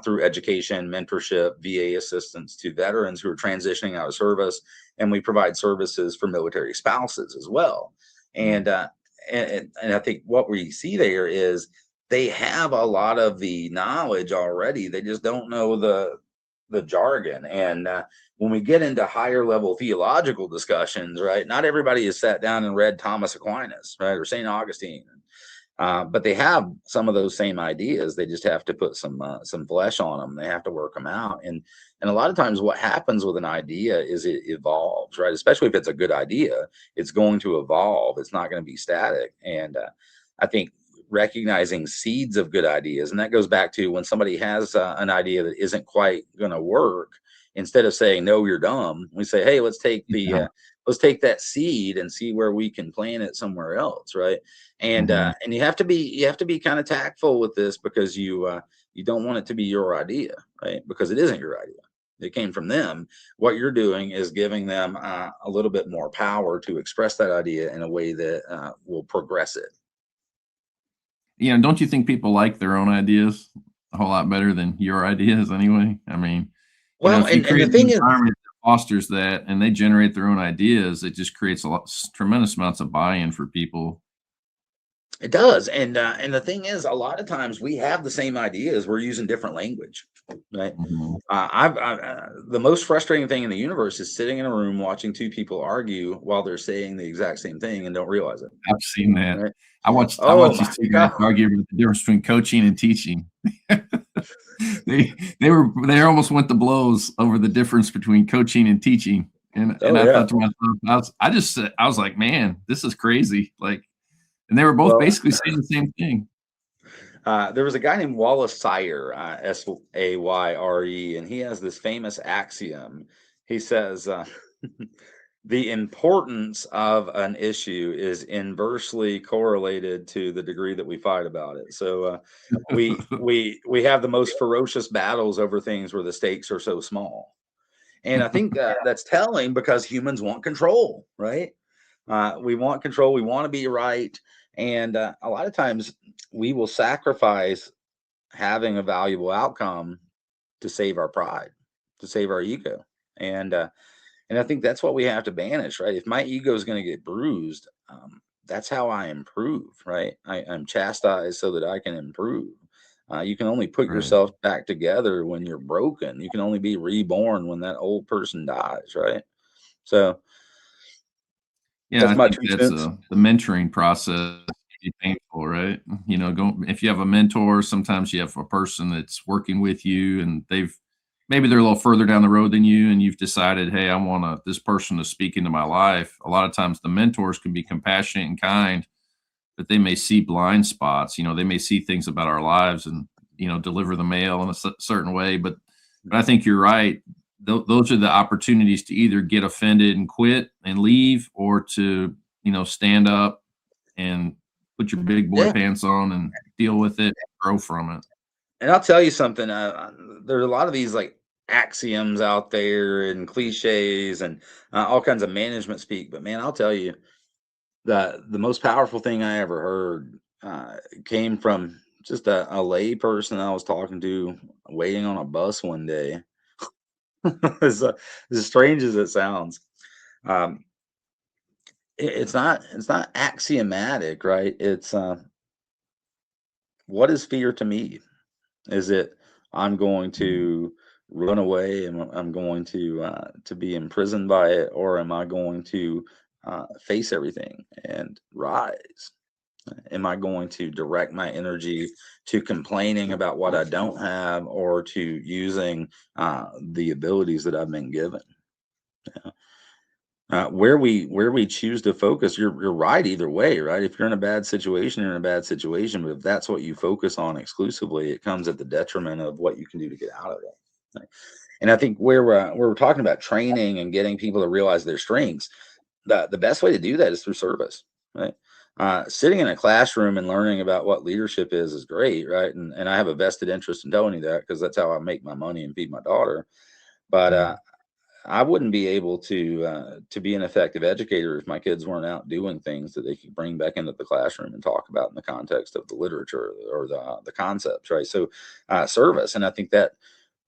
through education, mentorship, VA assistance to veterans who are transitioning out of service, and we provide services for military spouses as well. Mm. And and I think what we see there is they have a lot of the knowledge already. They just don't know the jargon. And when we get into higher level theological discussions, right? Not everybody has sat down and read Thomas Aquinas, right, or Saint Augustine. But they have some of those same ideas. They just have to put some flesh on them. They have to work them out. And a lot of times, what happens with an idea is it evolves, right? Especially if it's a good idea, it's going to evolve. It's not going to be static. And I think recognizing seeds of good ideas, and that goes back to when somebody has an idea that isn't quite going to work. Instead of saying no, you're dumb, we say, hey, Yeah. let's take that seed and see where we can plant it somewhere else, right? Mhm. And you have to be kind of tactful with this because you don't want it to be your idea, right? Because it isn't your idea. It came from them. What you're doing is giving them a little bit more power to express that idea in a way that will progress it. Don't you think people like their own ideas a whole lot better than your ideas anyway? I mean, Well, if you and the create an thing is, environment that fosters that and they generate their own ideas, it just creates tremendous amounts of buy-in for people. it does, and the thing is, a lot of times we have the same ideas. We're using different language, right? Mhm. The most frustrating thing in the universe is sitting in a room watching two people argue while they're saying the exact same thing and don't realize it, I've seen that. right? I Oh watched my these 2 guys god! argue about the difference between coaching and teaching. They almost went to blows over the difference between coaching and teaching. And Oh I yeah. thought to myself, I was like, man, this is crazy. Like, and they were both Well, basically saying the same thing. there was a guy named Wallace Sire, Sayre, and he has this famous axiom. He says, the importance of an issue is inversely correlated to the degree that we fight about it. So we have the most ferocious battles over things where the stakes are so small. And I think that's telling because humans want control, right? We want control. We want to be right. And a lot of times we will sacrifice having a valuable outcome to save our pride, to save our ego. And I think that's what we have to banish, right? If my ego is going to get bruised, that's how I improve, right? I'm chastised so that I can improve. You can only put Right. yourself back together when you're broken. You can only be reborn when that old person dies, right? So Yeah, that's I my think two that's cents. the mentoring process can be painful, right? You know, go if you have a mentor, sometimes you have a person that's working with you and maybe they're a little further down the road than you and you've decided, hey, I want this person to speak into my life. A lot of times the mentors can be compassionate and kind, but they may see blind spots. You know, they may see things about our lives and, deliver the mail in a certain way. But I think you're right. Those are the opportunities to either get offended and quit and leave, or to, stand up and put your big boy Yeah. pants on and deal with it, grow from it. And I'll tell you something. There's a lot of these like axioms out there and cliches and all kinds of management speak. But man, I'll tell you, the most powerful thing I ever heard came from just a lay person I was talking to waiting on a bus one day. As strange as it sounds, um, it's not axiomatic, right? It's what is fear to me? Is it I'm going Mm. to run away and I'm going to be imprisoned by it, or am I going to face everything and rise? Am I going to direct my energy to complaining about what I don't have, or to using the abilities that I've been given? Where we choose to focus, you're right either way, right? If you're in a bad situation, you're in a bad situation. But if that's what you focus on exclusively, it comes at the detriment of what you can do to get out of it. Right? And I think where we're talking about training and getting people to realize their strengths, the best way to do that is through service, right? Sitting in a classroom and learning about what leadership is great, right? And I have a vested interest in telling you that because that's how I make my money and feed my daughter. But I wouldn't be able to be an effective educator if my kids weren't out doing things that they could bring back into the classroom and talk about in the context of the literature or the concepts, right? So, service, and I think that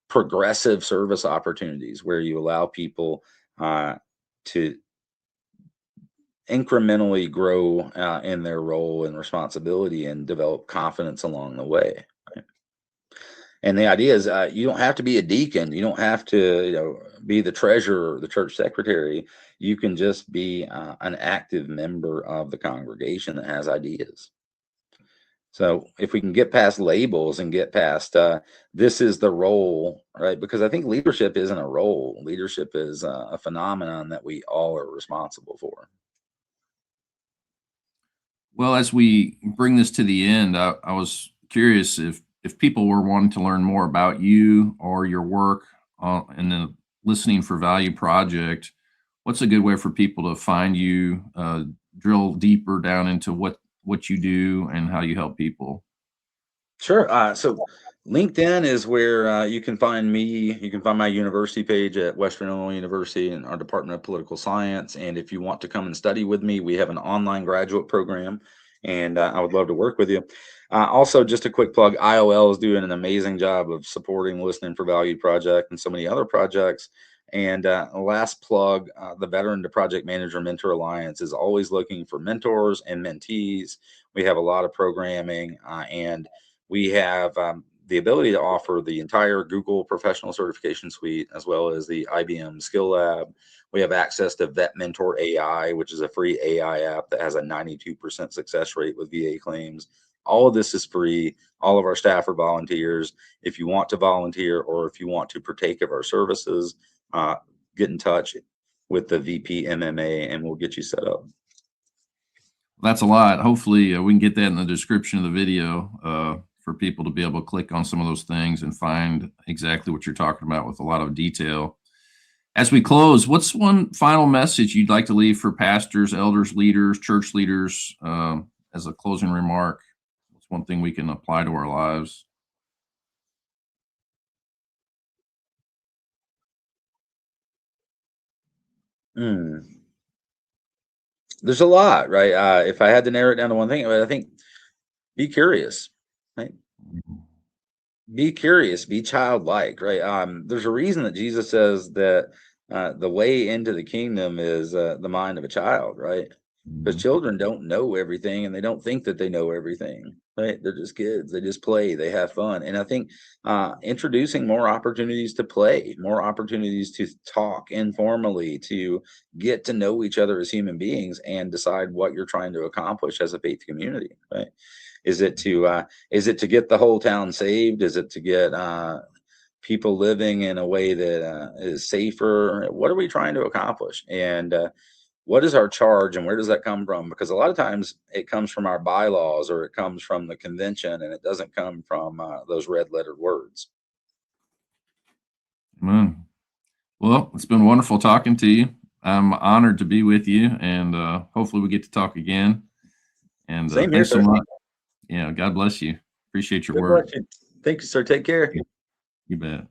progressive service opportunities where you allow people to incrementally grow in their role and responsibility and develop confidence along the way. Right? And the idea is, you don't have to be a deacon. You don't have to, be the treasurer or the church secretary. You can just be an active member of the congregation that has ideas. So if we can get past labels and get past this is the role, right? Because I think leadership isn't a role. Leadership is a phenomenon that we all are responsible for. Well, as we bring this to the end, I was curious if people were wanting to learn more about you or your work in the Listening for Value project. What's a good way for people to find you, drill deeper down into what you do and how you help people? Sure. So LinkedIn is where you can find me. You can find my university page at Western Illinois University and our Department of Political Science. And if you want to come and study with me, we have an online graduate program, and I would love to work with you. Also, just a quick plug: IOL is doing an amazing job of supporting the Listening for Value project and so many other projects. And last plug: the Veteran to Project Manager Mentor Alliance is always looking for mentors and mentees. We have a lot of programming and we have the ability to offer the entire Google Professional Certification Suite as well as the IBM Skill Lab. We have access to Vet Mentor AI, which is a free AI app that has a 92% success rate with VA claims. All of this is free. All of our staff are volunteers. If you want to volunteer or if you want to partake of our services, uh, get in touch. with the VP MMA, and we'll get you set up. That's a lot. Hopefully, we can get that in the description of the video for people to be able to click on some of those things and find exactly what you're talking about with a lot of detail. As we close, what's one final message you'd like to leave for pastors, elders, leaders, church leaders as a closing remark? What's one thing we can apply to our lives? Hmm. There's a lot, right? If I had to narrow it down to one thing, I think be curious, right? Be curious, be childlike, right? There's a reason that Jesus says that the way into the kingdom is the mind of a child, right? Because Mhm. children don't know everything and they don't think that they know everything, right? They're just kids. They just play, they have fun. And I think introducing more opportunities to play, more opportunities to talk informally, to get to know each other as human beings and decide what you're trying to accomplish as a faith community, right? Is it to get the whole town saved? Is it to get people living in a way that is safer? What are we trying to accomplish? And what is our charge and where does that come from? Because a lot of times it comes from our bylaws or it comes from the convention and it doesn't come from those red lettered words. Amen. Well, it's been wonderful talking to you. I'm honored to be with you, and hopefully we get to talk again. And Same here, thanks so sir. much. Yeah, God bless you. Appreciate your Good luck. work. Thank you, sir. Take care. You bet.